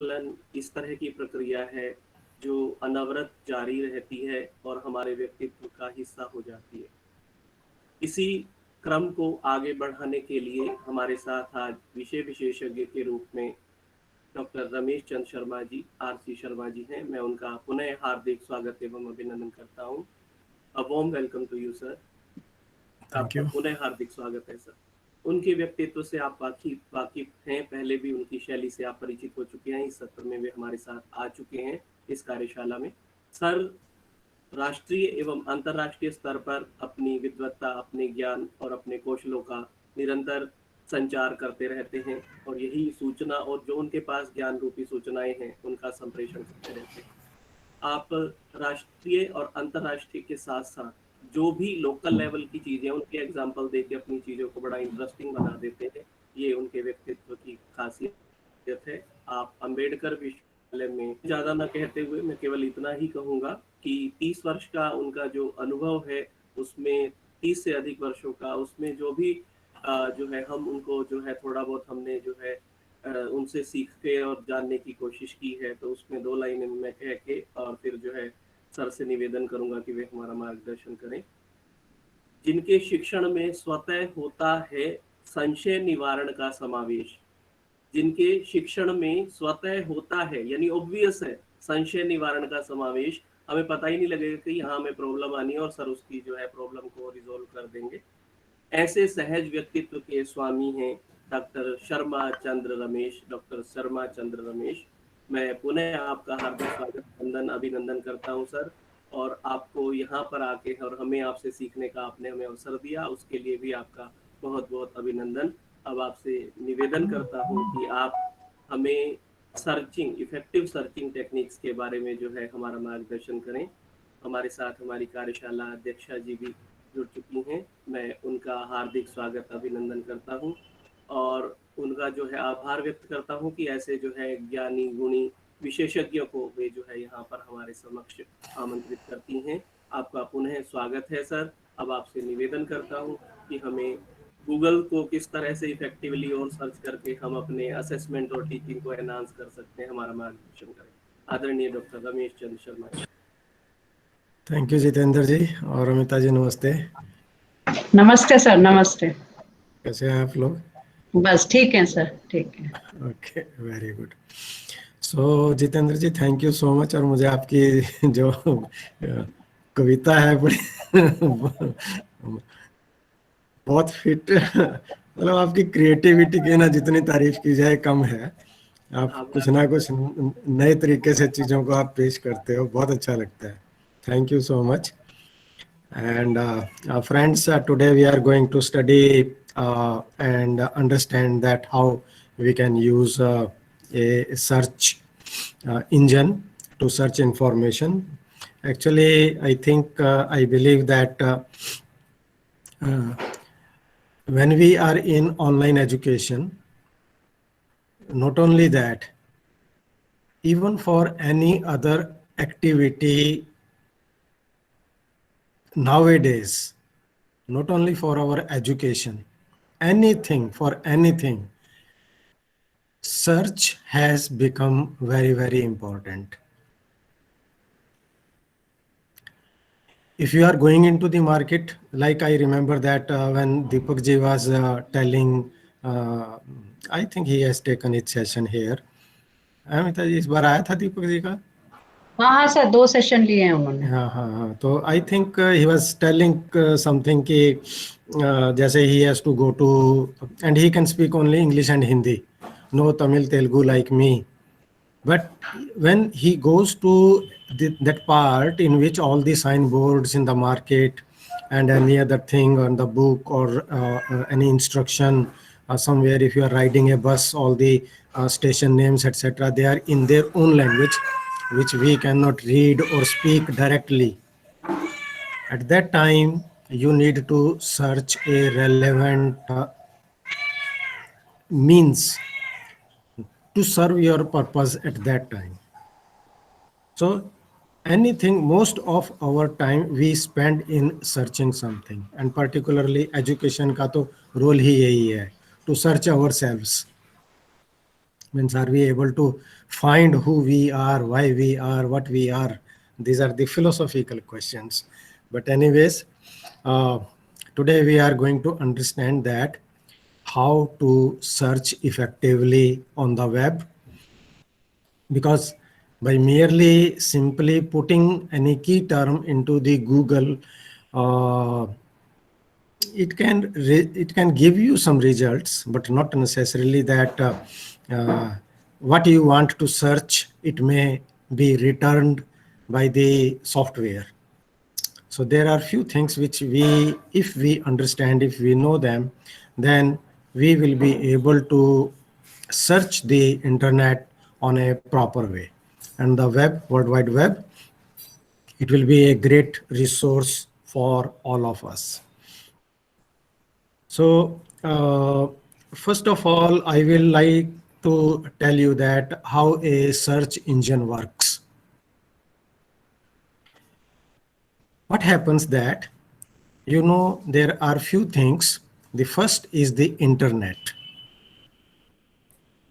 आकलन इस तरह की प्रक्रिया है जो अनवरत जारी रहती है और हमारे व्यक्तित्व का हिस्सा हो जाती है। इसी क्रम को आगे बढ़ाने के लिए हमारे साथ आज विषय विशेषज्ञ के रूप में डॉक्टर रमेश चंद्र शर्मा जी, आरसी शर्मा जी हैं। मैं उनका पुनः हार्दिक स्वागत एवं अभिनंदन करता हूं। A warm welcome to you sir. Thank आपका यू। पुनः हार्दिक स्वागत है सर। उनके व्यक्तित्व से आप वाकिफ हैं, पहले भी उनकी शैली से आप परिचित हो चुके हैं। इस सत्र में वे हमारे साथ आ चुके हैं इस कार्यशाला में। सर राष्ट्रीय एवं अंतर्राष्ट्रीय स्तर पर अपनी विद्वत्ता, अपने ज्ञान और अपने कौशलों का निरंतर संचार करते रहते हैं और यही सूचना और जो उनके पास ज्ञान रूपी सूचनाएं हैं उनका संप्रेषण करते रहते हैं। आप राष्ट्रीय और अंतर्राष्ट्रीय के साथ साथ जो भी लोकल लेवल की चीजें उनके एग्जाम्पल देके अपनी चीजों को बड़ा इंटरेस्टिंग बना देते हैं। ये उनके व्यक्तित्व की खासियत है। आप अंबेडकर विश्वविद्यालय में, ज्यादा ना कहते हुए मैं केवल इतना ही कहूंगा कि 30 वर्ष का उनका जो अनुभव है उसमें 30 से अधिक वर्षों का, उसमें जो भी जो है हम उनको जो है थोड़ा बहुत हमने जो है उनसे सीख के और जानने की कोशिश की है। तो उसमें 2 लाइनें मैं कह के और फिर जो है सर से निवेदन करूंगा कि वे हमारा मार्गदर्शन करें। जिनके शिक्षण में स्वतः होता है संशय निवारण का समावेश, जिनके शिक्षण में स्वतः होता है यानी ऑब्वियस है संशय निवारण का समावेश, हमें पता ही नहीं लगेगा कि यहाँ हमें प्रॉब्लम आनी है और सर उसकी जो है प्रॉब्लम को रिजोल्व कर देंगे। ऐसे सहज व्यक्तित्व के स्वामी हैं डॉक्टर शर्मा चंद्र रमेश। डॉक्टर शर्मा चंद्र रमेश, मैं पुनः आपका हार्दिक स्वागत अभिनंदन करता हूं सर। और आपको यहाँ पर आके और हमें आपसे सीखने का आपने हमें अवसर दिया, उसके लिए भी आपका बहुत बहुत अभिनंदन। अब आपसे निवेदन करता हूँ कि आप हमें इफेक्टिव सर्चिंग टेक्निक्स के बारे में जो है हमारा मार्गदर्शन करें। हमारे साथ हमारी कार्यशाला अध्यक्षा जी भी जुड़ चुकी हैं। मैं उनका हार्दिक स्वागत अभिनंदन करता हूं और उनका जो है आभार व्यक्त करता हूं कि ऐसे जो है ज्ञानी गुणी विशेषज्ञों को वे जो है यहाँ पर हमारे समक्ष आमंत्रित करती हैं। आपका पुनः स्वागत है सर। अब आपसे निवेदन करता हूं कि हमें गूगल को किस तरह से इफेक्टिवली और सर्च करके हम अपने असेसमेंट और टीचिंग को एनहांस कर सकते हैं, हमारा मार्गदर्शन करें। आदरणीय doctor Ramesh Chandra Sharma ji. Thank you Jitendra ji और अमिता जी, नमस्ते। नमस्ते सर। नमस्ते। कैसे हैं आप लोग? बस ठीक है सर, ठीक है। Okay, very good. So Jitendra ji, thank you so much. और मुझे आपकी जो कविता है बड़ी बहुत फिट, मतलब आपकी क्रिएटिविटी की ना जितनी तारीफ की जाए कम है। आप कुछ ना कुछ नए तरीके से चीज़ों को आप पेश करते हो, बहुत अच्छा लगता है। Thank you so much. And friends, today we are going to study and understand that how we can use a search engine to search information. Actually, I think I believe that when we are in online education, not only that, even for any other activity nowadays, not only for our education, anything, for anything, search has become very, very important. If you are going into the market, like I remember that when Deepak ji was telling, I think he has taken his session here. Amita ji, इस बार आया था दीपक जी का? हाँ sir, 2 session लिए हैं उन्होंने। हाँ, तो I think he was telling something कि जैसे he has to go to, and he can speak only English and Hindi, no Tamil Telugu like me, but when he goes to that part in which all the signboards in the market and any other thing on the book or any instruction somewhere, if you are riding a bus, all the station names etc., they are in their own language which we cannot read or speak directly. At that time you need to search a relevant means to serve your purpose at that time. So anything, most of our time we spend in searching something, and particularly education का तो role ही यही है, to search ourselves. Means are we able to find who we are, why we are, what we are. These are the philosophical questions. But anyways, today we are going to understand that how to search effectively on the web, because by merely simply putting any key term into the Google, it can give you some results, but not necessarily that what you want to search, it may be returned by the software. So there are few things which if we understand, if we know them, then we will be able to search the internet on a proper way. And the web, World Wide Web, it will be a great resource for all of us. So first of all, I will like to tell you that how a search engine works. What happens that, there are few things. The first is the internet.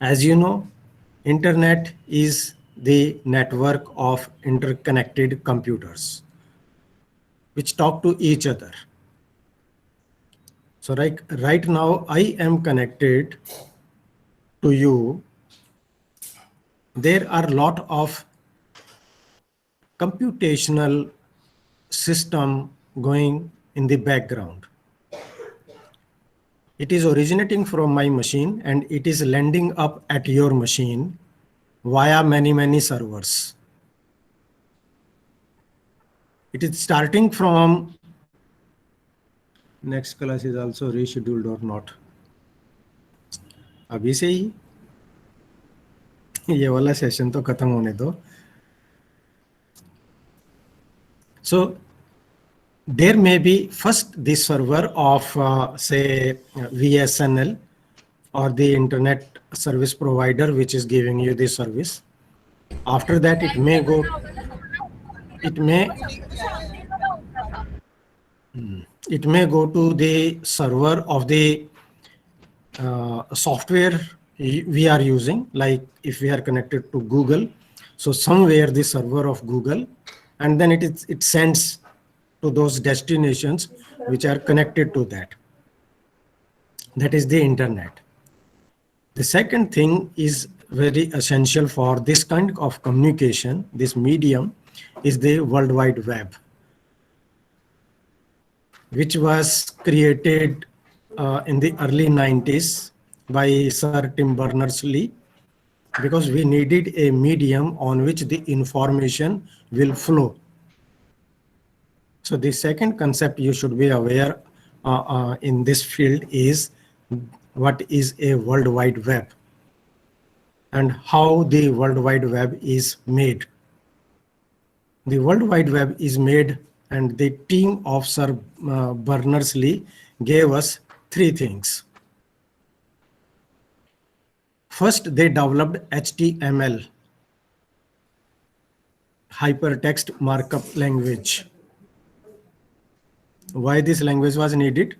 As you know, internet is the network of interconnected computers which talk to each other. So right now I am connected to you. There are a lot of computational system going in the background. It is originating from my machine and it is landing up at your machine via many servers. It is starting from, next class is also rescheduled or not. अभी से ही ये वाला session तो खत्म होने दो. So there may be first the server of say VSNL or the internet service provider which is giving you the service. After that it may go to the server of the software we are using, like if we are connected to Google, so somewhere the server of Google, and then it sends to those destinations which are connected to that. That is the internet. The second thing is very essential for this kind of communication, this medium, is the World Wide Web, which was created in the early 90s by Sir Tim Berners-Lee, because we needed a medium on which the information will flow. So the second concept you should be aware in this field is what is a World Wide Web and how the World Wide Web is made. The World Wide Web is made, and the team of Sir Berners-Lee gave us three things. First, they developed HTML, hypertext markup language. Why this language was needed?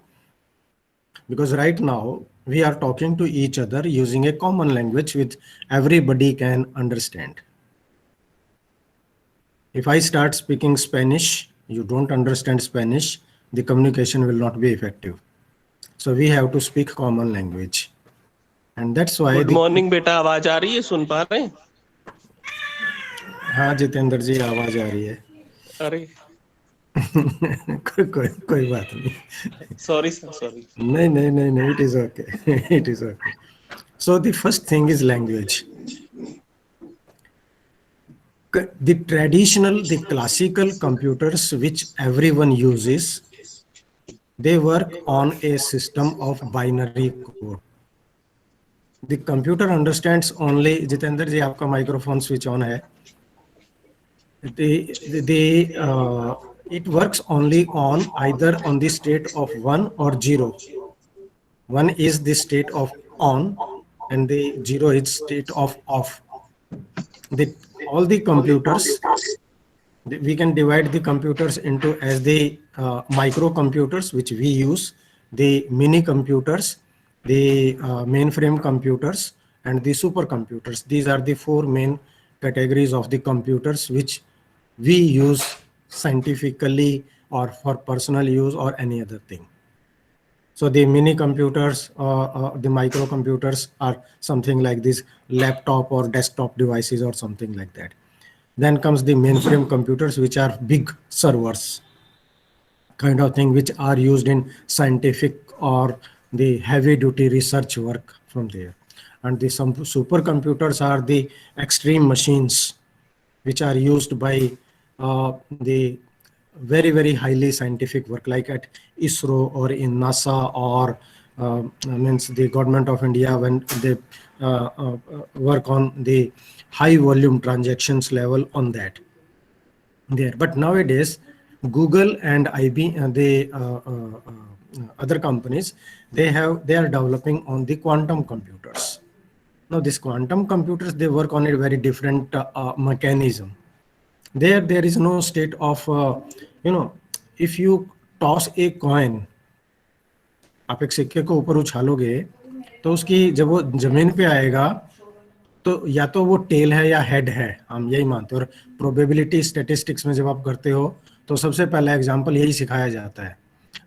Because right now we are talking to each other using a common language which everybody can understand. If I start speaking Spanish, you don't understand Spanish, the communication will not be effective. So we have to speak common language. And that's why. Good morning बेटा, आवाज आ रही है, सुन पा रहे हैं? हाँ जितेंद्र जी, आवाज आ रही है. अरे कोई बात नहीं. Sorry sir, sorry. नहीं, it is okay. It is okay. So the first thing is language. The traditional, the classical computers which everyone uses, they work on a system of binary code. The computer understands only, Jitendra जी आपका microphone switch on है. It works only on either on the state of 1 or 0. 1 is the state of on and the 0 is state of off. All the computers, we can divide the computers into as the microcomputers which we use, the mini computers, the mainframe computers, and the supercomputers. These are the four main categories of the computers which we use scientifically or for personal use or any other thing. So the mini computers, the microcomputers are something like this laptop or desktop devices or something like that. Then comes the mainframe computers, which are big servers kind of thing, which are used in scientific or the heavy duty research work from there. And the some supercomputers are the extreme machines which are used by the very highly scientific work, like at ISRO or in NASA or means the government of India when they work on the high volume transactions level on that there. But nowadays Google and IBM, the other companies, they are developing on the quantum computers. Now these quantum computers, they work on a very different mechanism. There is no state of if you toss a coin, आप एक सिक्के को ऊपर उछालोगे तो उसकी जब वो जमीन पे आएगा तो या तो वो टेल है या हेड है, हम यही मानते हैं। और प्रोबेबिलिटी स्टैटिस्टिक्स में जब आप करते हो तो सबसे पहला एग्जांपल यही सिखाया जाता है,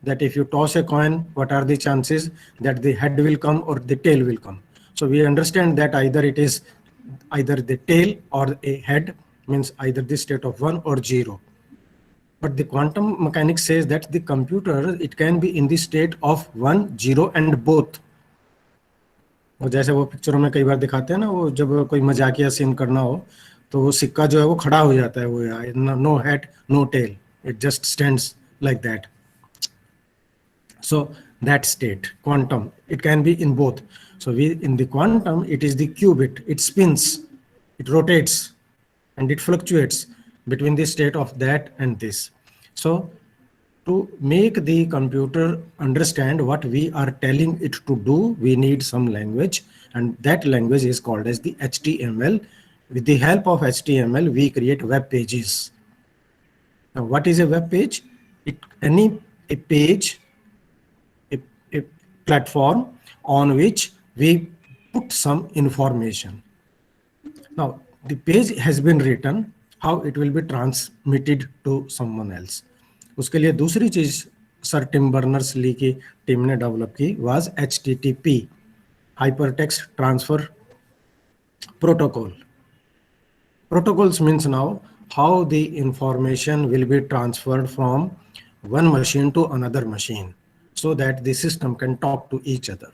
that if you toss a coin, what are the chances that the head will come or the tail will come. So we understand that either it is either the tail or a head, means either the state of 1 or 0. But the quantum mechanics says that the computer, it can be in the state of 1, 0 and both. और जैसे वो पिक्चरों में कई बार दिखाते हैं ना, वो जब कोई मजाकिया सीन करना हो तो वो सिक्का जो है वो खड़ा हो जाता है, वो no head no tail, it just stands like that. So that state, quantum, it can be in both. So in the quantum, it is the qubit, it spins, it rotates, and it fluctuates between the state of that and this. So to make the computer understand what we are telling it to do, we need some language, and that language is called as the HTML. With the help of HTML, we create web pages. Now, what is a web page? A page, a platform on which we put some information. Now, the page has been written, how it will be transmitted to someone else. उसके लिए दूसरी चीज sir Tim Berners-Lee की team ने develop की was HTTP, Hypertext Transfer Protocol. Protocols means now how the information will be transferred from one machine to another machine so that the system can talk to each other.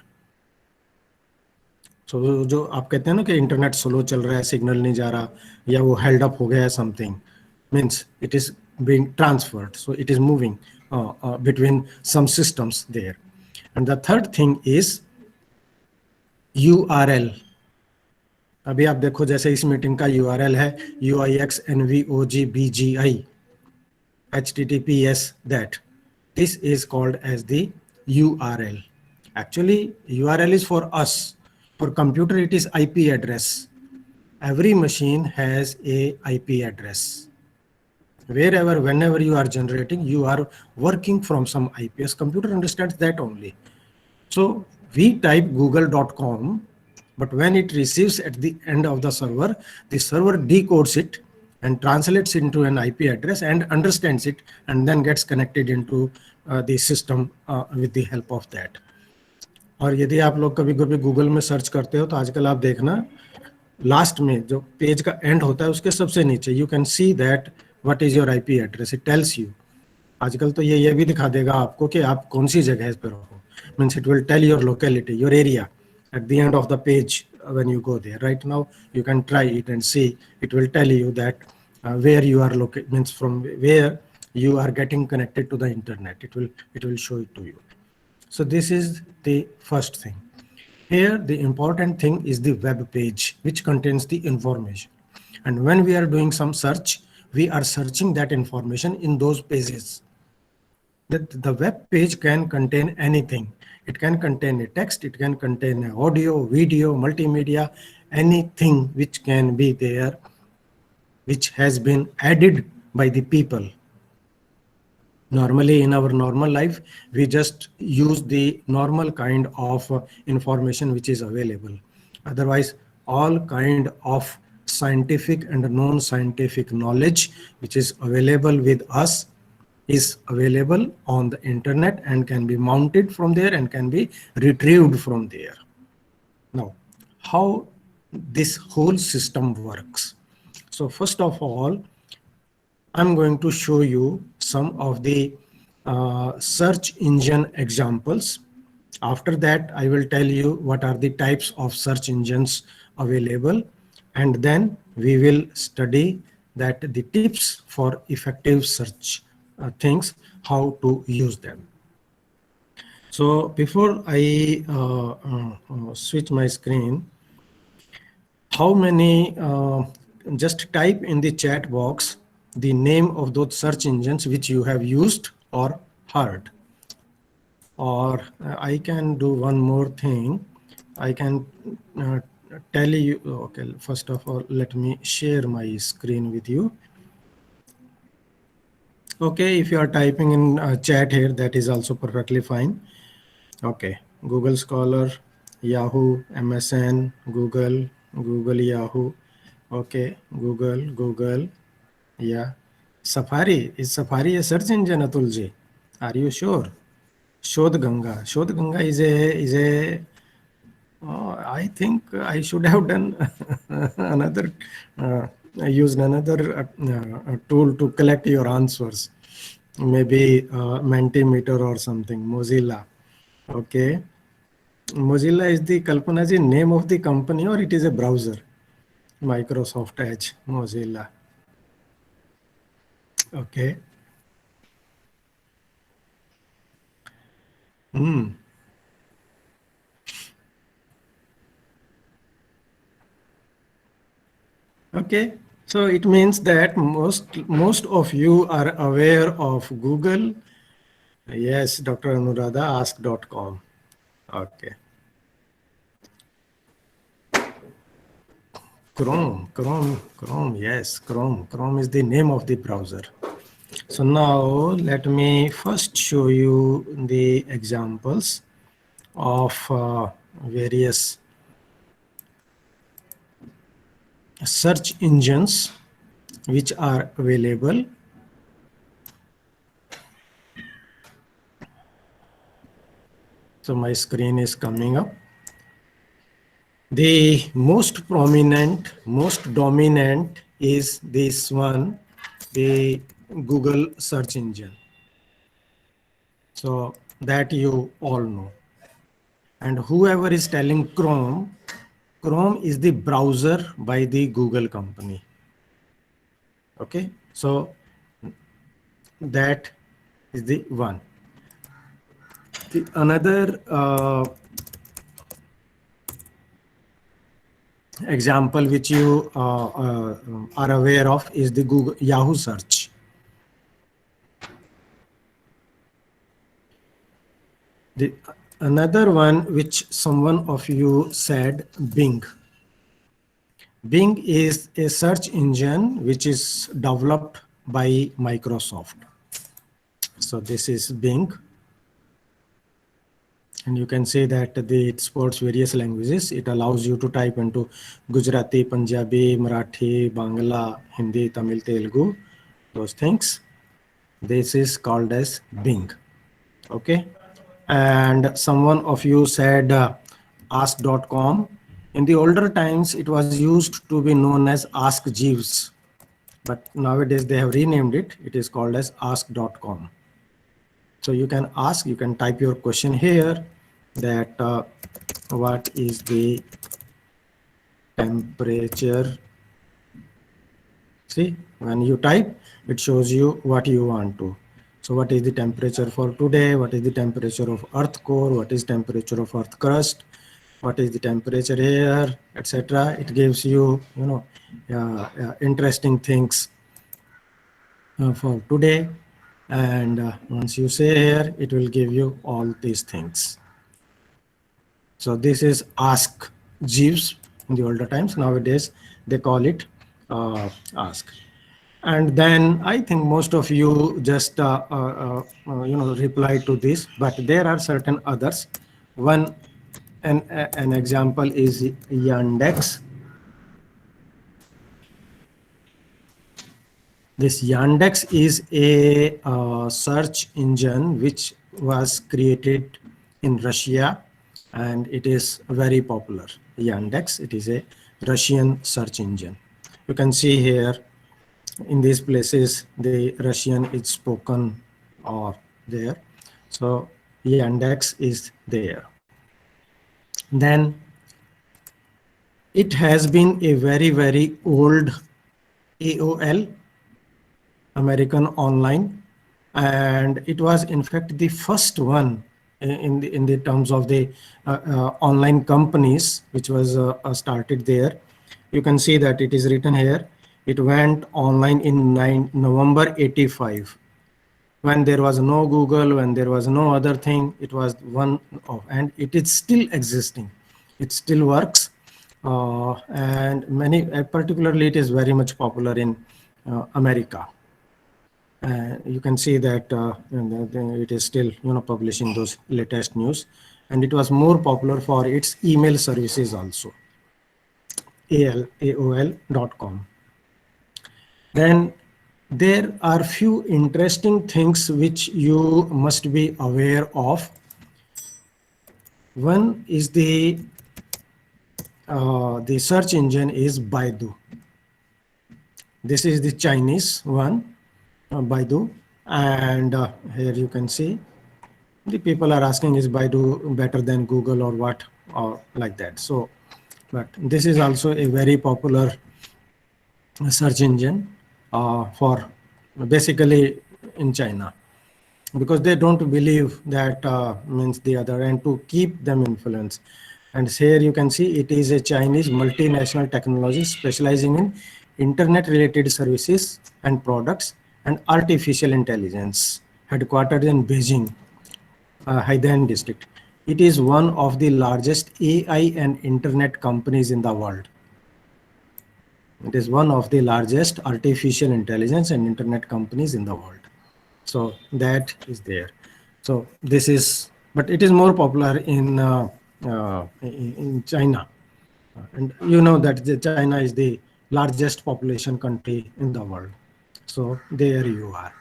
So जो आप कहते हैं ना कि internet slow चल रहा है, signal नहीं जा रहा या वो हेल्ड अप हो गया है, something means it is being transferred, so it is moving between some systems there. And the third thing is URL. अभी आप देखो जैसे इस मीटिंग का URL है UIXNVOGBGI HTTPS, that this is called as the URL. Actually URL is for us. For computer it is IP address. Every machine has a IP address. Wherever, whenever you are generating, you are working from some IPS. Computer understands that only. So we type google.com, but when it receives at the end of the server decodes it and translates into an IP address and understands it, and then gets connected into the system with the help of that. और यदि आप लोग कभी कभी Google में search करते हो तो आजकल आप देखना लास्ट में जो पेज का एंड होता है उसके सबसे नीचे you can see that what is your IP address, it tells you. आजकल तो ये भी दिखा देगा आपको कि आप कौन सी जगह पर हो, means it will tell your locality, your area at the end of the page when you go there. Right now you can try it and see, it will tell you that where you are located, means from where you are getting connected to the internet, it will show it to you. So this is the first thing. Here the important thing is the web page, which contains the information, and when we are doing some search, we are searching that information in those pages. That the web page can contain anything. It can contain a text, it can contain audio, video, multimedia, anything which can be there, which has been added by the people. Normally in our normal life, we just use the normal kind of information which is available. Otherwise, all kind of scientific and non-scientific knowledge which is available with us is available on the internet and can be mounted from there and can be retrieved from there. Now, how this whole system works. So first of all, I'm going to show you some of the search engine examples. After that, I will tell you what are the types of search engines available, and then we will study that the tips for effective search things, how to use them. So before I switch my screen, how many, just type in the chat box the name of those search engines which you have used or heard. Or I can do one more thing. I can tell you, okay, first of all, let me share my screen with you. Okay, if you are typing in chat here, that is also perfectly fine. Okay, Google Scholar, Yahoo, MSN, Google, Yahoo. Okay, Google, yeah. Safari, is Safari a search engine, Atul ji? Are you sure? Shodh Ganga is a I think I should have done another, used another tool to collect your answers. Maybe Mentimeter or something, Mozilla. Okay. Mozilla is the Kalpana ji name of the company, or it is a browser? Microsoft Edge, Mozilla. Okay. Okay, so it means that most of you are aware of Google. Yes, Dr. Anuradha, ask.com. Okay. Chrome, yes, Chrome is the name of the browser. So now let me first show you the examples of various search engines which are available. So my screen is coming up. The most prominent, most dominant is this one, the Google search engine. So that you all know. And whoever is telling Chrome is the browser by the Google company. Okay, so that is the one. The another example which you are aware of is the Google Yahoo search. The another one which someone of you said, Bing. Bing is a search engine which is developed by Microsoft. So this is Bing. And you can say that it supports various languages. It allows you to type into Gujarati, Punjabi, Marathi, Bangla, Hindi, Tamil, Telugu, those things. This is called as Bing. Okay. And someone of you said ask.com. In the older times, it was used to be known as Ask Jeeves. But nowadays they have renamed it. It is called as ask.com. So you can ask, you can type your question here, that what is the temperature? See, when you type, it shows you what you want to. So what is the temperature for today? What is the temperature of Earth core? What is temperature of Earth crust? What is the temperature here, etc. It gives you, interesting things for today. And once you say here, it will give you all these things. So this is Ask Jeeves in the older times. Nowadays, they call it Ask. And then I think most of you just reply to this, but there are certain others. One an example is Yandex. This Yandex is a search engine which was created in Russia, and it is very popular. Yandex, it is a Russian search engine. You can see here in these places the Russian is spoken or there. So Yandex is there. Then it has been a very, very old AOL, American Online, and it was in fact the first one in the terms of the online companies which was started there. You can see that it is written here. It went online in November 85. When there was no Google, when there was no other thing, it was one of, and it is still existing. It still works, and many, particularly, it is very much popular in America. You can see that it is still, publishing those latest news, and it was more popular for its email services also. AOL.com. Then there are few interesting things which you must be aware of. One is the search engine is Baidu. This is the Chinese one, Baidu, and here you can see the people are asking, is Baidu better than Google or what, or like that. So, but this is also a very popular search engine for basically in China, because they don't believe that means the other, and to keep them influence. And here you can see it is a Chinese multinational technology specializing in internet related services and products and artificial intelligence, headquartered in Beijing, Haidian district. It is one of the largest AI and internet companies in the world. It is one of the largest artificial intelligence and internet companies in the world. So that is there. So this is, but it is more popular in China. And you know that China is the largest population country in the world. So there you are.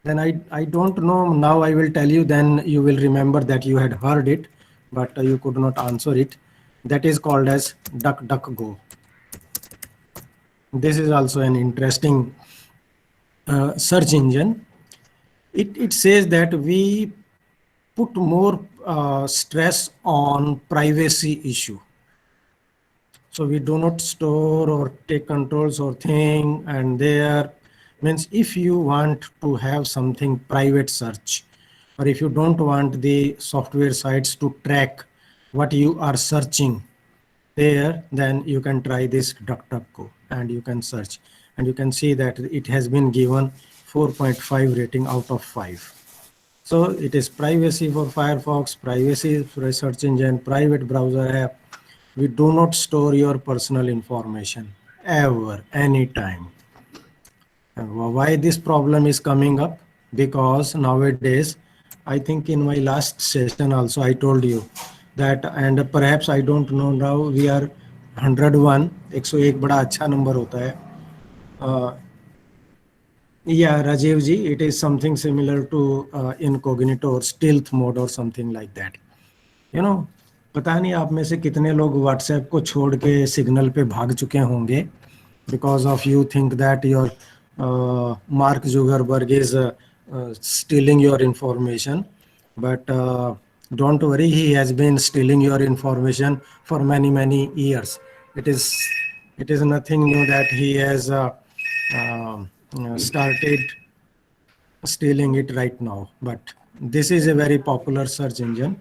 Then I don't know, now I will tell you, then you will remember that you had heard it, but you could not answer it. That is called as DuckDuckGo. This is also an interesting search engine. It says that we put more stress on privacy issue. So we do not store or take controls or thing, and there means if you want to have something private search, or if you don't want the software sites to track what you are searching there, then you can try this DuckDuckGo and you can search, and you can see that it has been given 4.5 rating out of 5. So it is privacy for Firefox, privacy for a search engine, private browser app. We do not store your personal information ever, anytime. Why this problem is coming up? Because nowadays, I think in my last session also I told you that, and perhaps I don't know now, we are 101, 101 बड़ा अच्छा number होता है. Yeah, Rajiv ji, it is something similar to incognito or stealth mode or something like that. You know, पता नहीं आप में से कितने लोग WhatsApp को छोड़ के सिग्नल पे भाग चुके होंगे, because of you think that your Mark Zuckerberg is stealing your information, but don't worry, he has been stealing your information for many years. It is nothing new that he has started stealing it right now, but this is a very popular search engine.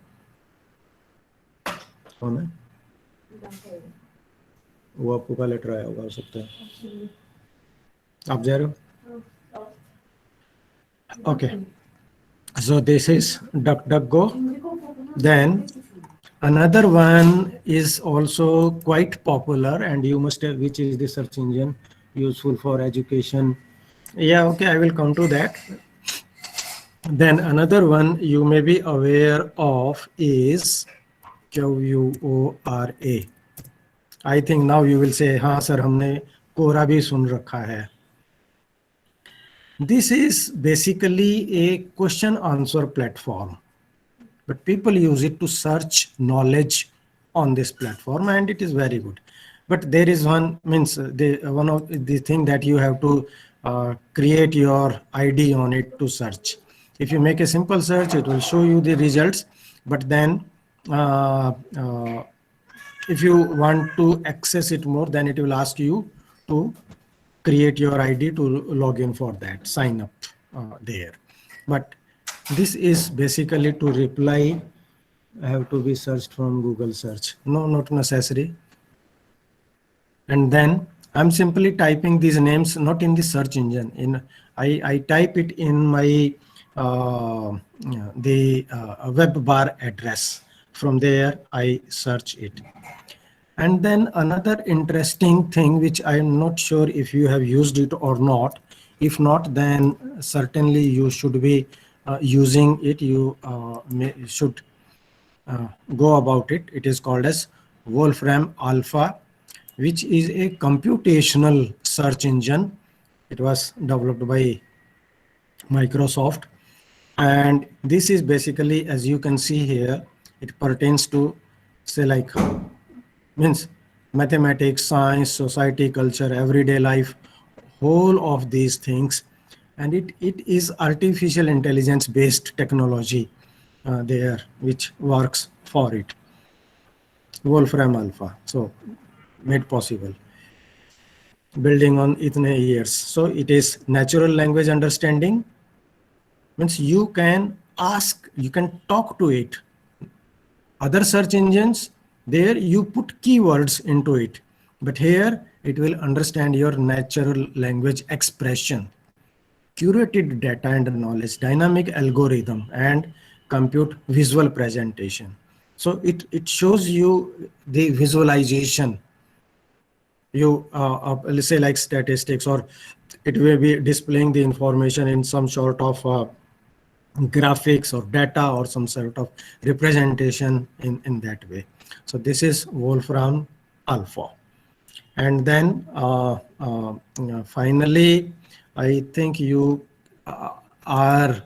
वो आपको का letter आया होगा, हो सकता है आप जा रहे हो. Okay, so this is DuckDuckGo. Then another one is also quite popular, and you must have, which is the search engine useful for education. Yeah, okay, I will come to that. Then another one you may be aware of is QUORA. I think now you will say, हाँ sir हमने कोरा भी सुन रखा है. This is basically a question answer platform, but people use it to search knowledge on this platform, and it is very good. But there is one one of the thing that you have to create your ID on it to search. If you make a simple search, it will show you the results, but then if you want to access it more, then it will ask you to create your ID to log in for that, sign up there. But this is basically to reply, have to be searched from Google search. No, not necessary. And then I'm simply typing these names, not in the search engine. I type it in my web bar address. From there, I search it. And then another interesting thing, which I'm not sure if you have used it or not. If not, then certainly you should be using it. You should go about it. It is called as Wolfram Alpha, which is a computational search engine. It was developed by Microsoft. And this is basically, as you can see here, it pertains to, say, like, means mathematics, science, society, culture, everyday life, whole of these things. And it is artificial intelligence based technology there, which works for it. Wolfram Alpha, so made possible, building on itne years. So it is natural language understanding, means you can ask, you can talk to it. Other search engines, there you put keywords into it, but here it will understand your natural language expression, curated data and knowledge, dynamic algorithm, and compute visual presentation. So it shows you the visualization. You let's say like statistics, or it will be displaying the information in some sort of graphics or data or some sort of representation in that way. So this is Wolfram Alpha. And then finally, I think you are,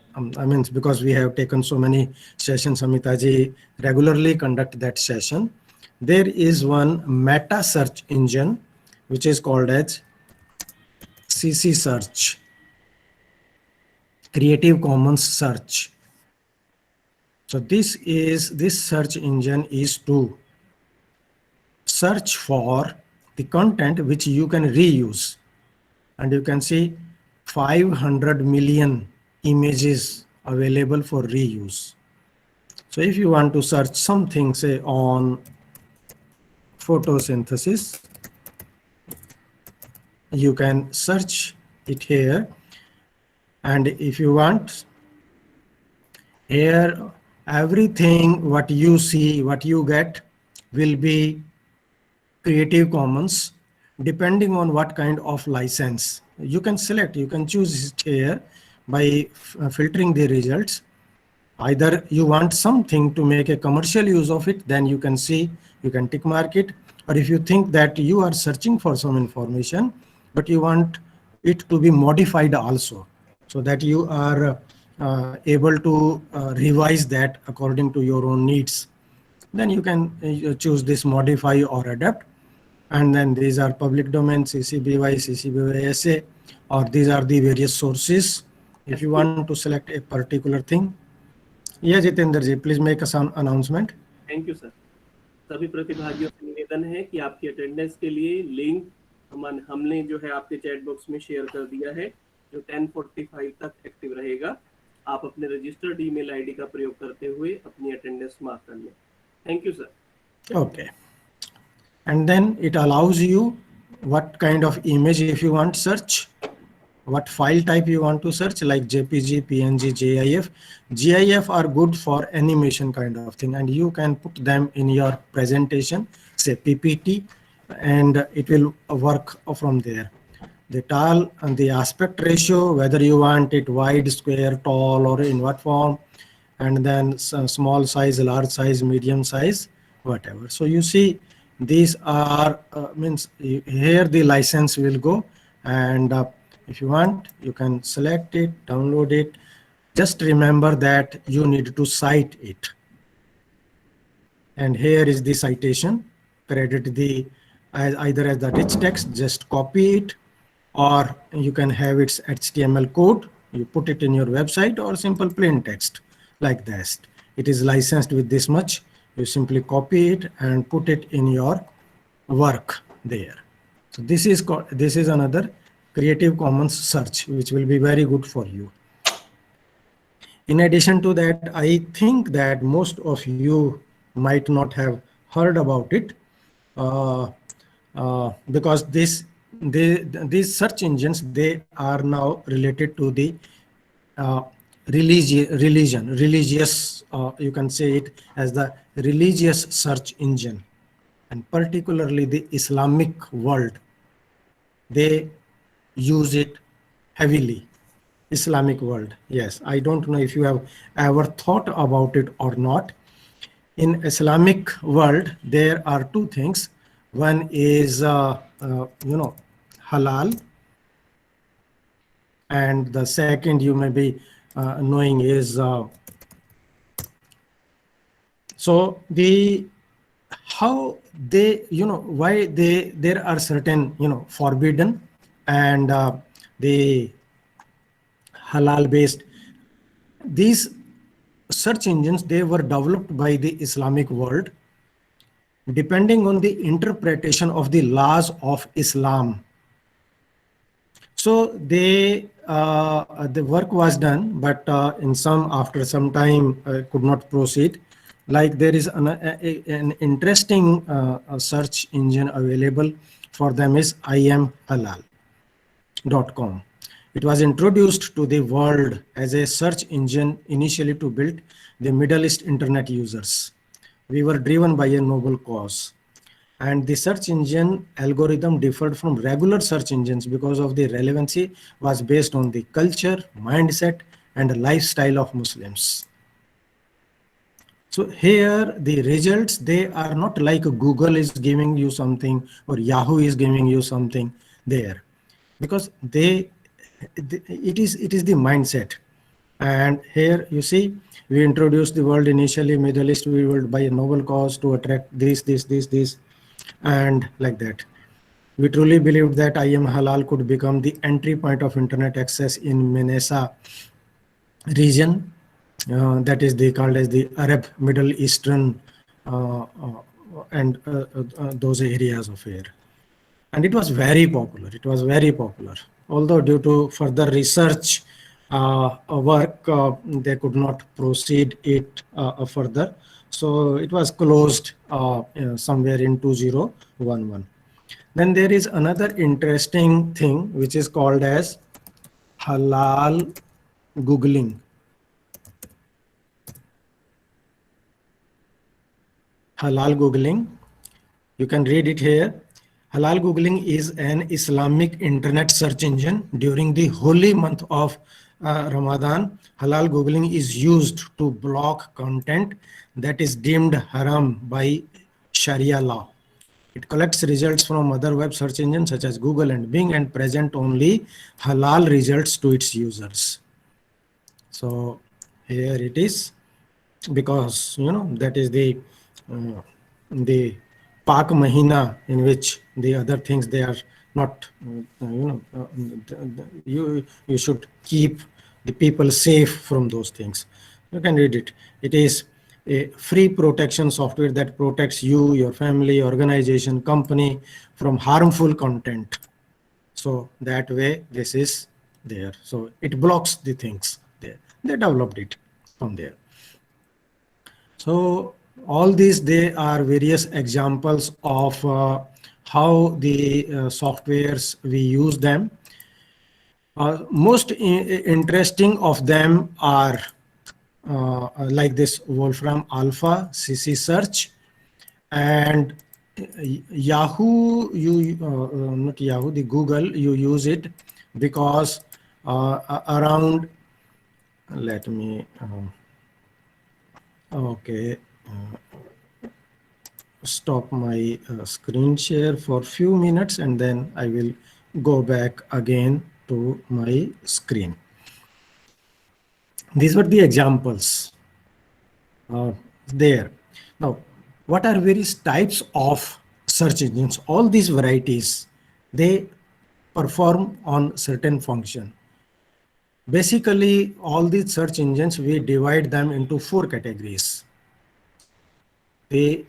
because we have taken so many sessions, Amitaji regularly conduct that session. There is one meta search engine, which is called as CC Search, Creative Commons Search. So this search engine is to search for the content which you can reuse, and you can see 500 million images available for reuse. So if you want to search something, say on photosynthesis, you can search it here. And if you want, here everything what you see, what you get will be Creative Commons, depending on what kind of license. You can select, you can choose it here by filtering the results. Either you want something to make a commercial use of it, then you can see, you can tick mark it. Or if you think that you are searching for some information, but you want it to be modified also, so that you are able to revise that according to your own needs, then you can choose this modify or adapt. And then these are public domain, CC BY, CC BY SA, or these are the various sources. If you want to select a particular thing. Yeah, Jitendra ji, please make an announcement. Thank you, sir. सभी प्रतिभागियों से निवेदन है कि आपकी attendance के लिए link हमने जो है आपके चैट बॉक्स में शेयर कर दिया है, जो 10:45 तक एक्टिव रहेगा. आप अपने रजिस्टर्ड ईमेल आईडी का प्रयोग करते हुए अपनी अटेंडेंस मार्क कर लें. Thank you sir. Okay. And then it allows you what kind of image if you want search, what file type you want to search, like JPG, PNG, GIF. GIF are good for animation kind of thing, and you can put them in your presentation, say PPT, and it will work from there. The tall and the aspect ratio, whether you want it wide, square, tall, or in what form, and then some small size, large size, medium size. whatever. So you see, these are means here the license will go, and if you want, you can select it, download it. Just remember that you need to cite it. And here is the citation. Credit the either as the rich text, just copy it, or you can have its HTML code. You put it in your website, or simple plain text like this. It is licensed with this much. You simply copy it and put it in your work there. So this is another Creative Commons search, which will be very good for you. In addition to that, I think that most of you might not have heard about it, because these search engines, they are now related to the religious, you can say it as the religious search engine, and particularly the Islamic world. They use it heavily. Islamic world. Yes, I don't know if you have ever thought about it or not. In Islamic world, there are two things. One is, halal, and the second you may be knowing is, so the how they, why there are certain, forbidden and the halal based. These search engines, they were developed by the Islamic world depending on the interpretation of the laws of Islam. So the work was done, but after some time could not proceed. Like there is an interesting search engine available for them is imhalal.com. It was introduced to the world as a search engine initially to build the Middle East internet users. We were driven by a noble cause. And the search engine algorithm differed from regular search engines because of the relevancy was based on the culture, mindset, and lifestyle of Muslims. So here the results, they are not like Google is giving you something or Yahoo is giving you something there, because it is the mindset. And here you see, we introduced the world initially, Middle East we world by a noble cause to attract this, and like that. We truly believed that imhalal could become the entry point of internet access in MENASA region, that is called as the Arab Middle Eastern and those areas of here. And it was very popular. It was very popular. Although due to further research work, they could not proceed it further. So it was closed somewhere in 2011. Then there is another interesting thing which is called as halal Googling. Halal Googling, you can read it here. Halal Googling is an Islamic internet search engine. During the holy month of Ramadan, halal Googling is used to block content that is deemed haram by Sharia law. It collects results from other web search engines such as Google and Bing and present only halal results to its users. So here it is, because that is the Pak Mahina, in which the other things, they are not, you should keep the people safe from those things. You can read it. It is a free protection software that protects you, your family, organization, company from harmful content. So that way this is there. So it blocks the things there. They developed it from there. So all these, they are various examples of how the softwares we use them. Most interesting of them are like this Wolfram Alpha, CC Search, and Yahoo. Not Yahoo, the Google, you use it because around, let me okay, stop my screen share for few minutes and then I will go back again to my screen. These were the examples there. Now, what are various types of search engines? All these varieties, they perform on certain function. Basically, all these search engines, we divide them into 4 categories. The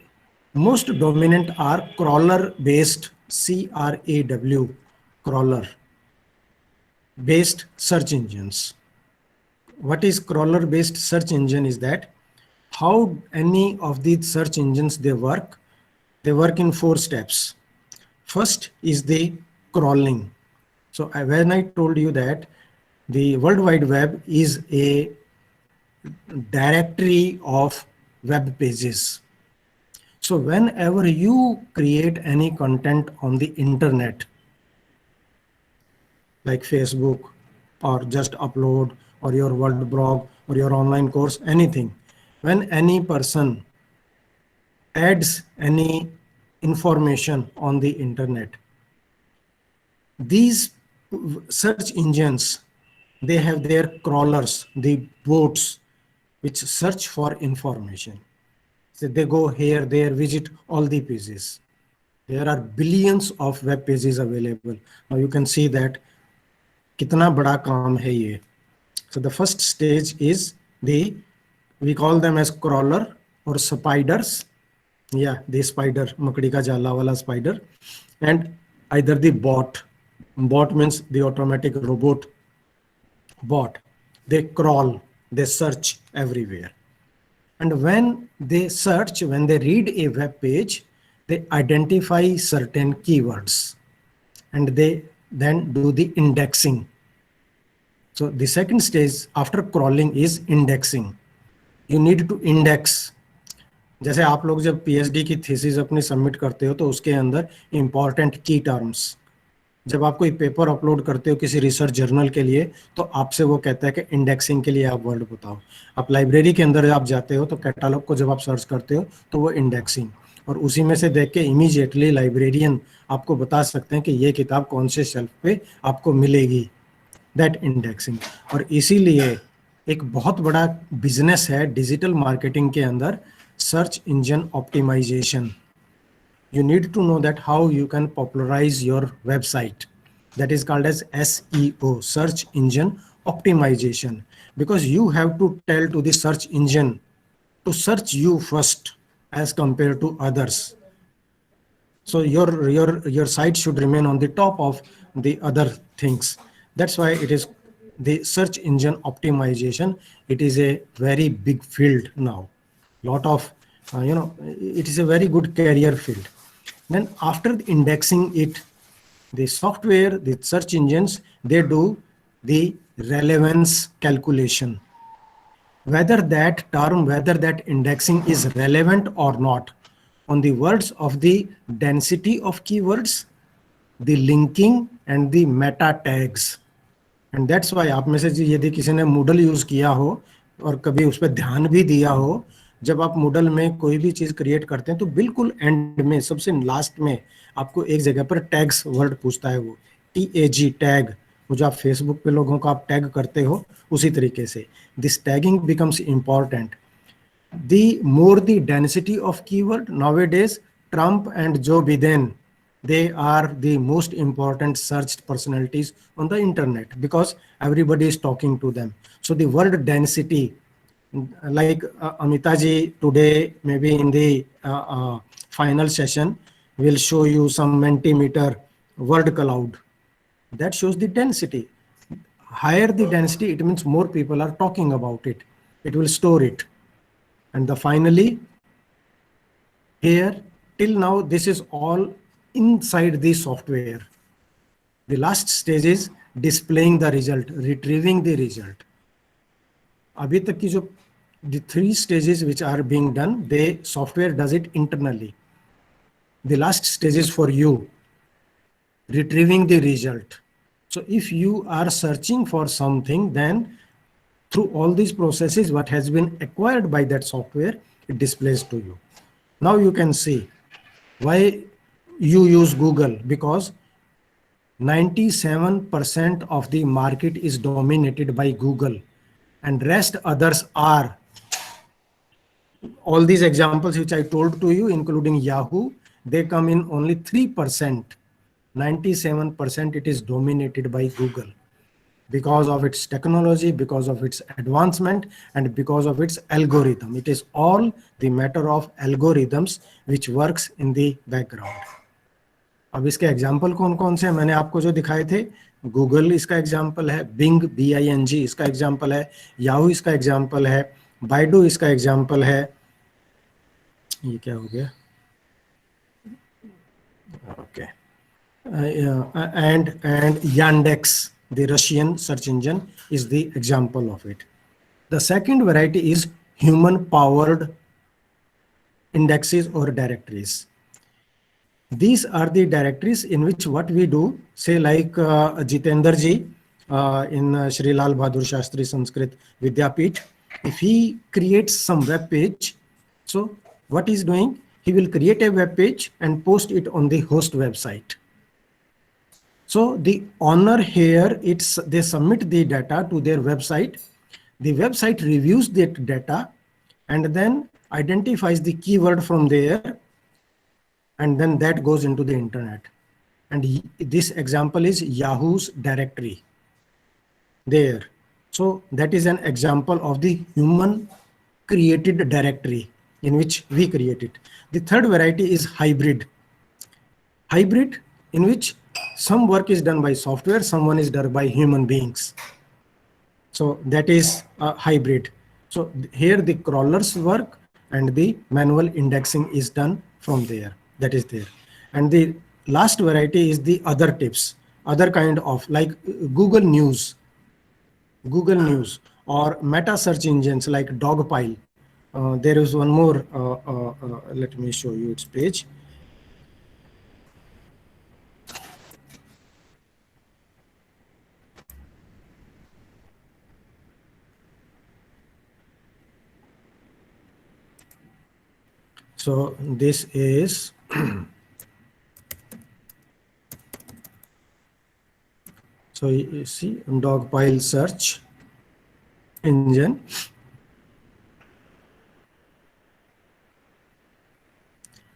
most dominant are crawler-based, CRAW, crawler-based search engines. What is crawler-based search engine is that how any of these search engines they work in 4 steps. First is the crawling. So when I told you that the World Wide Web is a directory of web pages. So whenever you create any content on the internet, like Facebook, or just upload, or your word blog, or your online course, anything, when any person adds any information on the internet, these search engines, they have their crawlers, the bots, which search for information. So they go here, there, visit all the pages. There are billions of web pages available. Now you can see that kitna bada kaam hai ye. So the first stage is we call them as crawler or spiders. Yeah, the spider, makdi ka jala wala spider, and either the bot. Bot means the automatic robot bot. They crawl, they search everywhere. And when they search, when they read a web page, they identify certain keywords and they then do the indexing. So the second stage after crawling is indexing. You need to index. जैसे आप लोग जब PhD की thesis अपनी submit करते हो तो उसके अंदर इंपॉर्टेंट की टर्म्स, जब आप कोई पेपर अपलोड करते हो किसी रिसर्च जर्नल के लिए तो आपसे वो कहता है कि इंडेक्सिंग के लिए आप वर्ड बताओ. आप लाइब्रेरी के अंदर आप जाते हो तो कैटलॉग को जब आप सर्च करते हो तो वो इंडेक्सिंग, और उसी में से देख के इमीडिएटली लाइब्रेरियन आपको बता सकते हैं कि ये किताब कौन से शेल्फ पे आपको मिलेगी, दैट इंडेक्सिंग. और इसीलिए एक बहुत बड़ा बिजनेस है डिजिटल मार्केटिंग के अंदर search engine optimisation. You need to know that how you can popularize your website. That is called as SEO, search engine optimization, because you have to tell to the search engine to search you first as compared to others. So your site should remain on the top of the other things. That's why it is the search engine optimization. It is a very big field now. Lot of it is a very good career field. Then after indexing it, the software, the search engines, they do the relevance calculation. Whether that term, whether that indexing is relevant or not, on the words of the density of keywords, the linking and the meta tags. And that's why आप में से यदि किसी ने Moodle use किया हो और कभी उस पर ध्यान भी दिया हो, जब आप Moodle में कोई भी चीज क्रिएट करते हैं तो बिल्कुल एंड में सबसे लास्ट में आपको एक जगह पर टैग्स वर्ड पूछता है, वो TAG टैग, वो जो आप फेसबुक पे लोगों को आप टैग करते हो उसी तरीके से this tagging becomes important. The more the density of keyword, nowadays Trump and Joe Biden, they are the most important searched personalities on the internet because everybody is talking to them. So the word density, like Amita ji today, maybe in the final session, will show you some Mentimeter word cloud. That shows the density. Higher the density, it means more people are talking about it. It will store it. And finally, here, till now, this is all inside the software. The last stage is displaying the result, retrieving the result. अभी तक की जो the 3 stages which are being done, the software does it internally. The last stage is for you, retrieving the result. So if you are searching for something, then through all these processes, what has been acquired by that software, it displays to you. Now you can see Why you use Google? Because 97% of the market is dominated by Google, and rest others are. All these examples which I told to you, including Yahoo, they come in only 3%. 97% it is dominated by Google because of its technology, because of its advancement, and because of its algorithm. It is all the matter of algorithms which works in the background. अब इसके example कौन कौन से मैंने आपको जो दिखाए थे, गूगल इसका एग्जाम्पल है, बिंग BING इसका एग्जाम्पल है, याहू इसका एग्जाम्पल है, बाइडू इसका एग्जाम्पल है, ये क्या हो गया, okay, and Yandex, the Russian search engine, is the example of it. The second variety is human powered indexes or directories. These are the directories in which what we do, say like Jitendra ji in Shri Lal Bahadur Shastri Sanskrit Vidyapith, if he creates some web page, so what he's doing, he will create a web page and post it on the host website. So the owner here, they submit the data to their website. The website reviews that data and then identifies the keyword from there, and then that goes into the internet. And this example is Yahoo's directory there. So that is an example of the human created directory in which we create it. The third variety is hybrid. Hybrid, in which some work is done by software, someone is done by human beings. So that is a hybrid. So here the crawlers work and the manual indexing is done from there. That is there. And the last variety is the other tips, other kind of, like Google News or meta search engines like Dogpile. There is one more, let me show you its page. So this is so you see Dogpile search engine.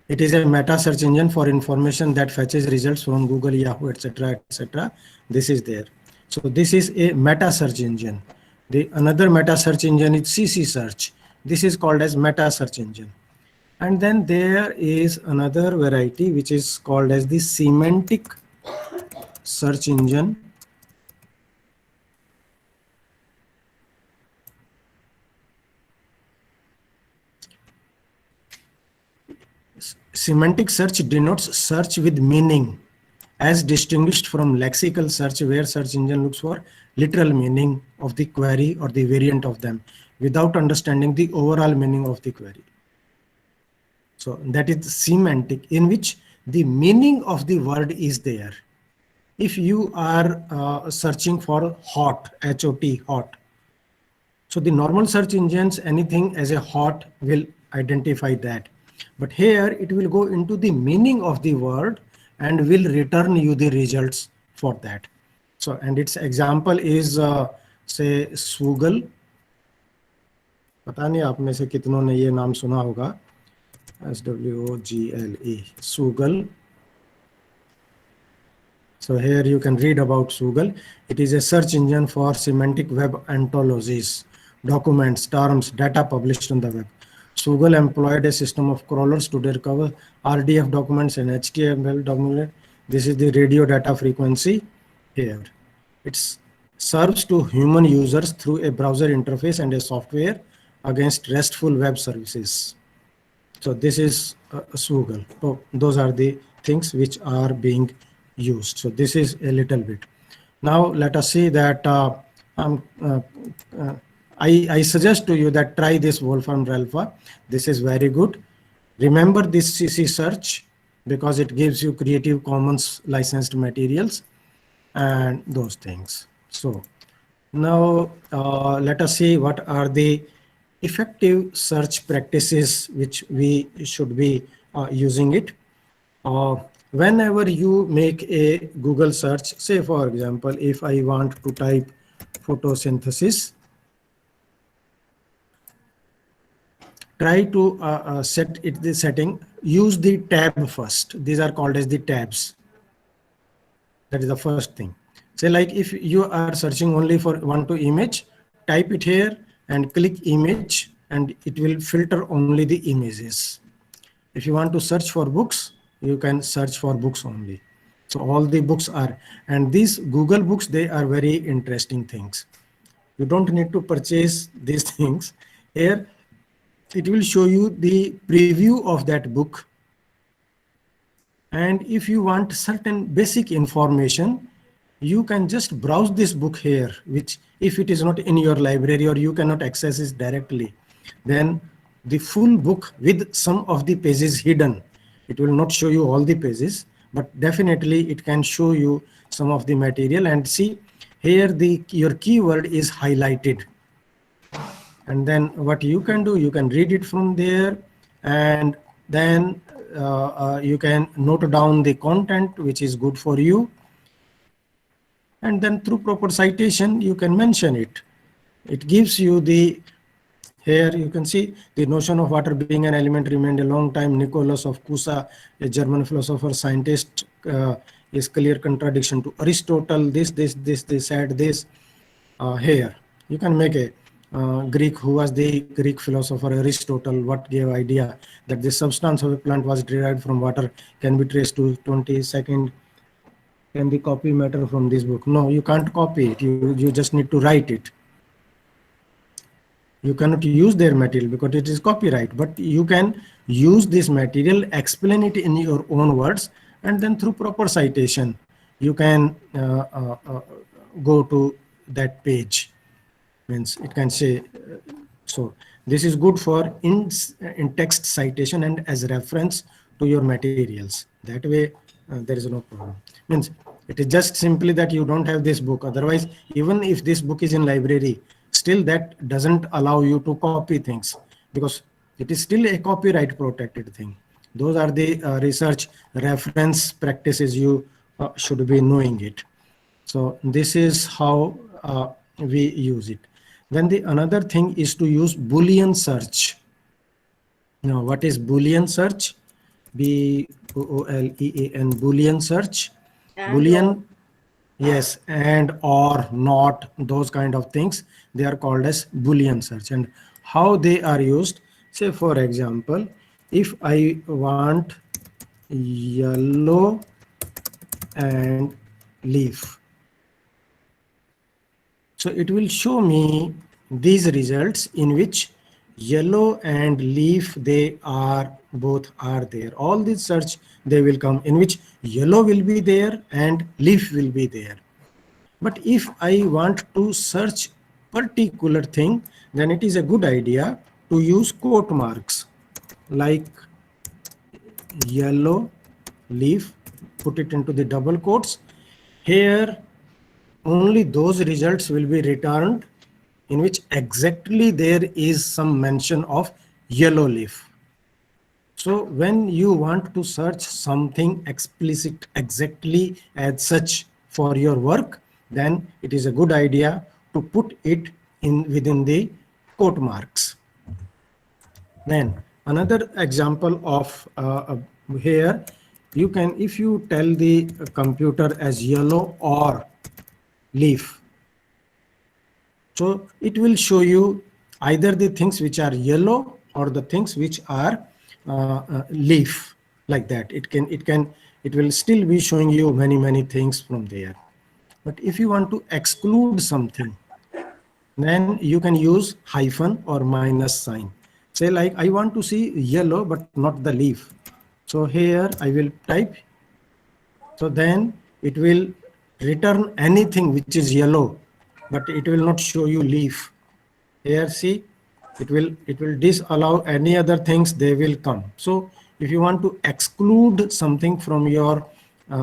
It is a meta search engine for information that fetches results from Google, Yahoo, etc., etc. This is there. So this is a meta search engine. Another meta search engine is CC search. This is called as meta search engine. And then there is another variety which is called as the semantic search engine. Semantic search denotes search with meaning as distinguished from lexical search, where search engine looks for literal meaning of the query or the variant of them without understanding the overall meaning of the query. So that is semantic, in which the meaning of the word is there. If you are searching for hot, H-O-T, hot. So the normal search engines, anything as a hot will identify that. But here it will go into the meaning of the word and will return you the results for that. So, and its example is say Swoogle. पता नहीं आप में से कितनों ने ये नाम सुना होगा. SWOGLE, Swoogle. So here you can read about Swoogle. It is a search engine for semantic web ontologies, documents, terms, data published on the web. Swoogle employed a system of crawlers to recover RDF documents and HTML documents. This is the radio data frequency here. It serves to human users through a browser interface and a software against RESTful web services. So this is Swoogle. So those are the things which are being used. So this is a little bit. Now let us see that I suggest to you that try this Wolfram Alpha. This is very good. Remember this CC search because it gives you Creative Commons licensed materials and those things. So now let us see what are the effective search practices which we should be using it. Whenever you make a Google search, say for example, if I want to type photosynthesis, try to set it the setting, use the tab first. These are called as the tabs. That is the first thing. Say like if you are searching only for one to image, type it here and click image and it will filter only the images. If you want to search for books, you can search for books only. So all the books are, and these Google books, they are very interesting things. You don't need to purchase these things. Here, it will show you the preview of that book. And if you want certain basic information, you can just browse this book here, which if it is not in your library or you cannot access it directly, then the full book with some of the pages hidden. It will not show you all the pages, but definitely it can show you some of the material. And see here, your keyword is highlighted. And then what you can do, you can read it from there, and then you can note down the content which is good for you. And then through proper citation, you can mention it. It gives you the, here you can see the notion of water being an element remained a long time. Nicholas of Cusa, a German philosopher, scientist, is clear contradiction to Aristotle. This said this. Here you can make a Greek, who was the Greek philosopher Aristotle, what gave idea that the substance of a plant was derived from water can be traced to 22nd. Can we copy matter from this book? No, you can't copy it. You just need to write it. You cannot use their material because it is copyright, but you can use this material, explain it in your own words, and then through proper citation, you can go to that page. Means it can say, so this is good for in text citation and as reference to your materials. That way there is no problem. Means it is just simply that you don't have this book. Otherwise, even if this book is in library, still that doesn't allow you to copy things because it is still a copyright protected thing. Those are the research reference practices. You should be knowing it. So this is how we use it. Then the another thing is to use Boolean search. Now, what is Boolean search? B-O-O-L-E-A-N, Boolean search. And Boolean, yes, and or not, those kind of things, they are called as Boolean search. And how they are used, say for example, if I want yellow and leaf, so it will show me these results in which yellow and leaf, they are both are there. All these search, they will come in which yellow will be there and leaf will be there. But if I want to search particular thing, then it is a good idea to use quote marks like yellow leaf, put it into the double quotes. Here only those results will be returned in which exactly there is some mention of yellow leaf. So when you want to search something explicit exactly as such for your work, then it is a good idea to put it in within the quote marks. Then another example of here, you can, if you tell the computer as yellow or leaf, so it will show you either the things which are yellow or the things which are leaf, like that. It will still be showing you many things from there. But if you want to exclude something, then you can use hyphen or minus sign. Say like I want to see yellow but not the leaf. So here I will type. So then it will return anything which is yellow, but it will not show you leaf. Here see, it will disallow any other things, they will come. So if you want to exclude something from your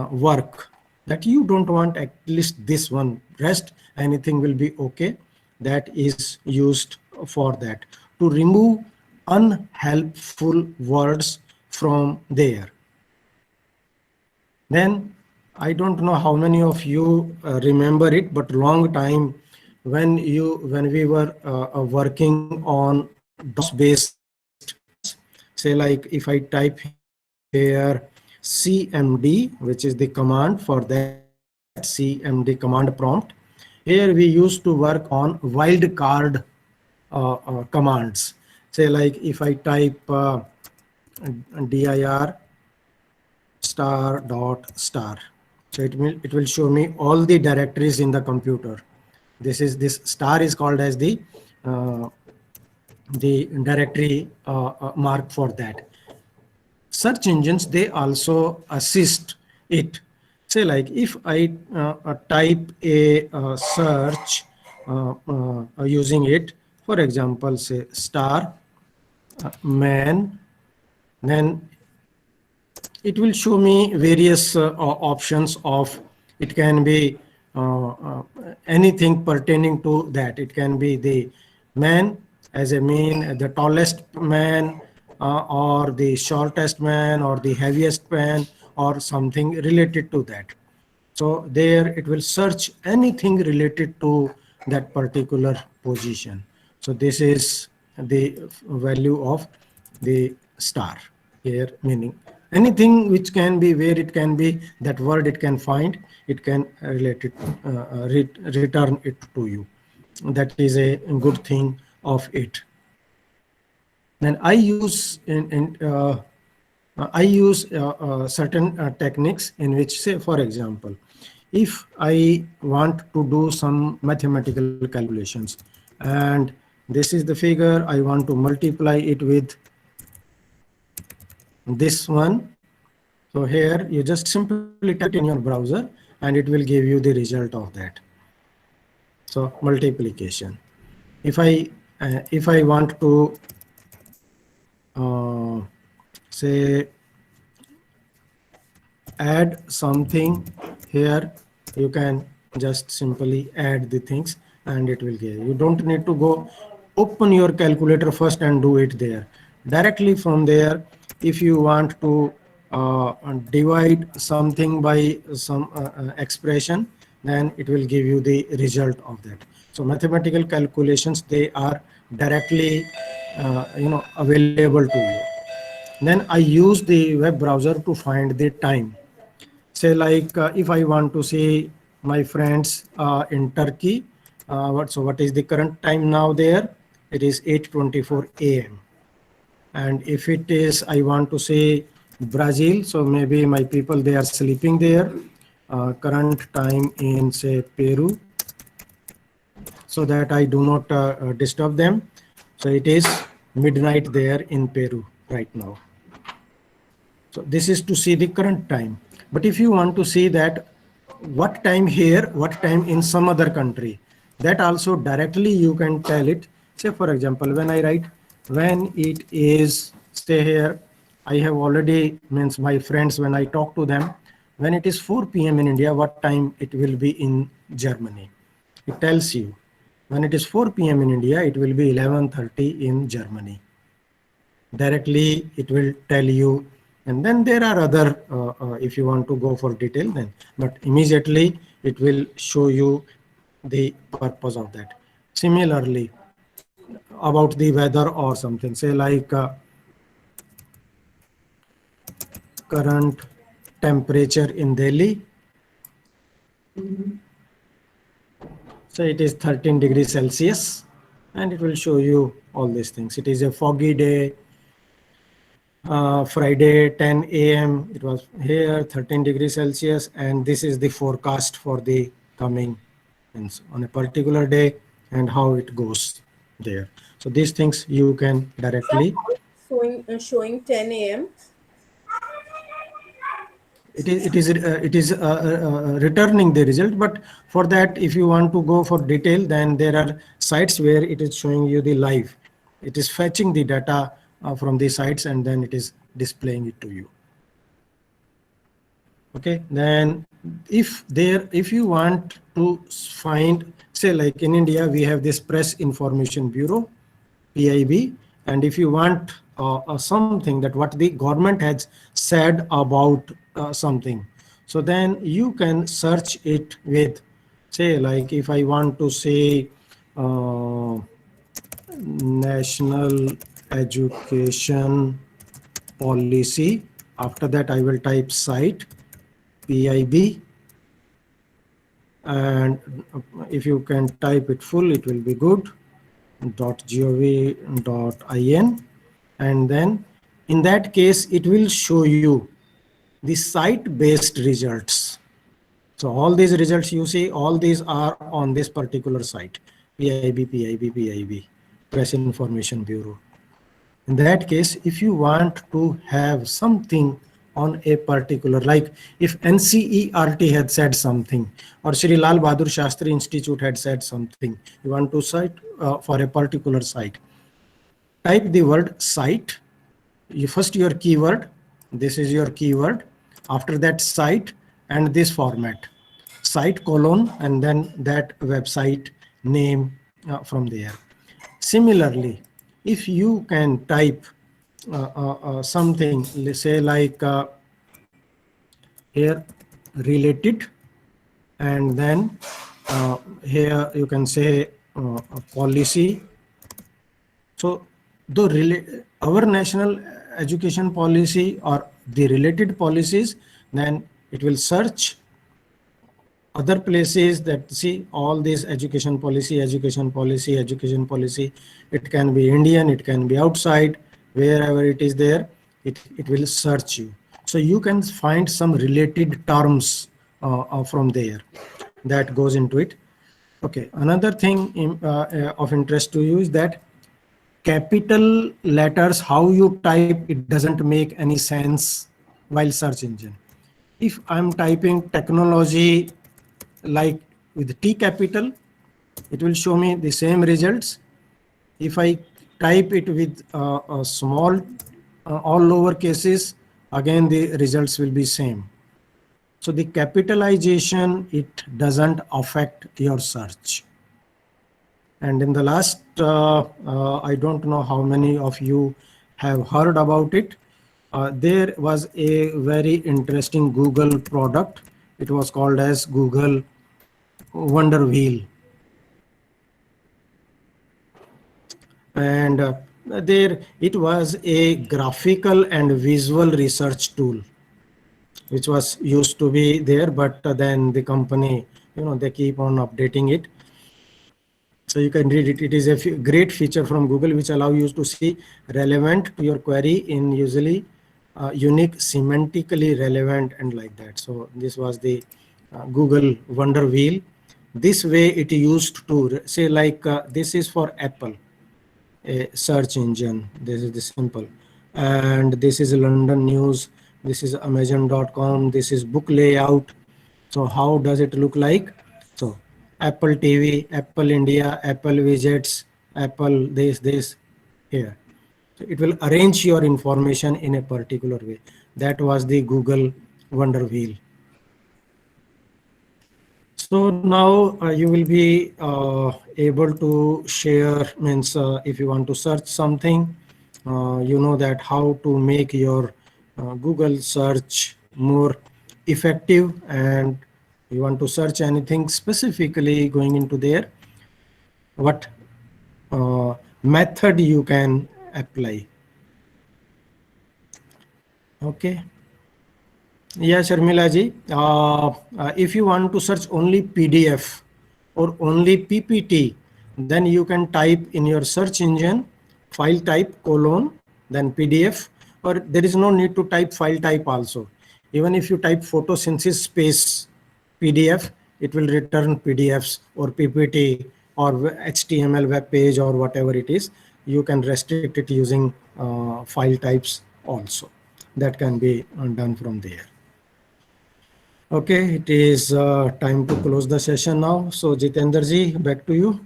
work that you don't want, at least this one, rest anything will be okay, that is used for that, to remove unhelpful words from there. Then I don't know how many of you remember it, but long time when we were working on DOS based commands, say like if I type here CMD, which is the command for that CMD command prompt. Here we used to work on wildcard commands. Say like if I type dir star dot star, so it will show me all the directories in the computer. This star is called as the directory mark for that. Search engines, they also assist it. Say like if I type a search using it, for example, say star man, then it will show me various options of, it can be anything pertaining to that. It can be the man as a mean, the tallest man, or the shortest man, or the heaviest man, or something related to that. So there it will search anything related to that particular position. So this is the value of the star here, meaning anything which can be, where it can be, that word it can find, it can relate it, return it to you. That is a good thing of it. Then I use certain techniques in which, say for example, if I want to do some mathematical calculations, and this is the figure, I want to multiply it with this one. So here you just simply type it in your browser and it will give you the result of that. So multiplication. If I want to say add something here, you can just simply add the things and it will give. You don't need to go open your calculator first and do it there. Directly from there, if you want to divide something by some expression, then it will give you the result of that. So mathematical calculations, they are directly available to you. Then I use the web browser to find the time. Say like if I want to see my friends in Turkey, what is the current time now there? It is 8:24 a.m. And if it is, I want to say Brazil, so maybe my people, they are sleeping there. Current time in say Peru, so that I do not disturb them. So it is midnight there in Peru right now. So this is to see the current time. But if you want to see that what time here, what time in some other country, that also directly you can tell it. Say for example, when I write, when it is, stay here, I have already, means my friends, when I talk to them, when it is 4 p.m. in India, what time it will be in Germany. It tells you. When it is 4 p.m. in India, it will be 11:30 in Germany. Directly it will tell you. And then there are other, if you want to go for detail, then, but immediately it will show you the purpose of that. Similarly, about the weather or something, say like current temperature in Delhi. So it is 13 degrees Celsius, and it will show you all these things. It is a foggy day. Friday 10 a.m. it was here 13 degrees Celsius, and this is the forecast for the coming on a particular day and how it goes there. So these things you can directly. Showing 10 a.m. It is returning the result, but for that, if you want to go for detail, then there are sites where it is showing you the live. It is fetching the data from the sites and then it is displaying it to you. Okay, then if you want to find, say like in India, we have this Press Information Bureau, PIB, and if you want something that what the government has said about something, So then you can search it with, say, like if I want to say national education policy, after that I will type site PIB, and if you can type it full, it will be good. .gov.in, and then in that case it will show you the site based results. So all these results you see, all these are on this particular site, PIB, Press Information Bureau. In that case, if you want to have something on a particular, like if NCERT had said something, or Sri Lal Bahadur Shastri Institute had said something, you want to cite for a particular site, type the word site, first your keyword, this is your keyword, after that site, and this format, site colon, and then that website name from there. Similarly, if you can type something, let's say like here related, and then here you can say a policy. So our national education policy or the related policies, then it will search other places that see all this education policy. It can be Indian, it can be outside, wherever it is there, it will search you. So you can find some related terms from there that goes into it. Okay, another thing of interest to you is that capital letters, how you type, it doesn't make any sense while search engine. If I'm typing technology like with T capital, it will show me the same results. If I type it with a small, all lower cases, again the results will be same. So the capitalization, it doesn't affect your search. And in the last, I don't know how many of you have heard about it. There was a very interesting Google product. It was called as Google Wonder Wheel. And there it was a graphical and visual research tool, which was used to be there, but then the company, they keep on updating it. So you can read it. It is a great feature from Google, which allow you to see relevant to your query in usually unique, semantically relevant, and like that. So this was the Google Wonder Wheel. This way it used to say like this is for Apple, a search engine. This is the simple. And this is London News. This is Amazon.com. This is book layout. So how does it look like? So Apple TV, Apple India, Apple widgets, Apple this here. So it will arrange your information in a particular way. That was the Google Wonder Wheel. So now you will be able to share, means if you want to search something, you know that how to make your Google search more effective, and you want to search anything specifically going into there, what method you can apply. Okay. Yeah, Sharmila ji, if you want to search only PDF or only PPT, then you can type in your search engine file type colon, then PDF, or there is no need to type file type also. Even if you type photosynthesis space PDF, it will return PDFs or PPT or HTML web page or whatever it is. You can restrict it using file types also. That can be done from there. Okay, it is time to close the session now. So Jitendra ji, back to you.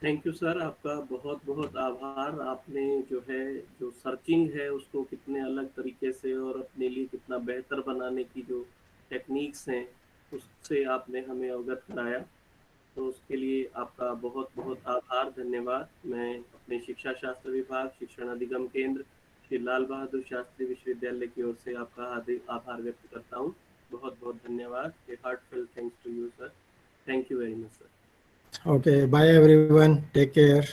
Thank you sir, आपका बहुत बहुत आभार। आपने जो searching है उसको कितने अलग तरीके से और अपने लिए कितना बेहतर बनाने की जो टेक्निक्स हैं उससे आपने हमें अवगत कराया, तो उसके लिए आपका बहुत बहुत आभार, धन्यवाद। मैं अपने शिक्षा शास्त्र विभाग, शिक्षण अधिगम केंद्र कि लाल बहादुर शास्त्री विश्वविद्यालय की ओर से आपका हार्दिक आभार व्यक्त करता हूँ। बहुत बहुत धन्यवाद। A heartfelt thanks to you sir. Thank you very much sir. Okay, bye everyone. Take care.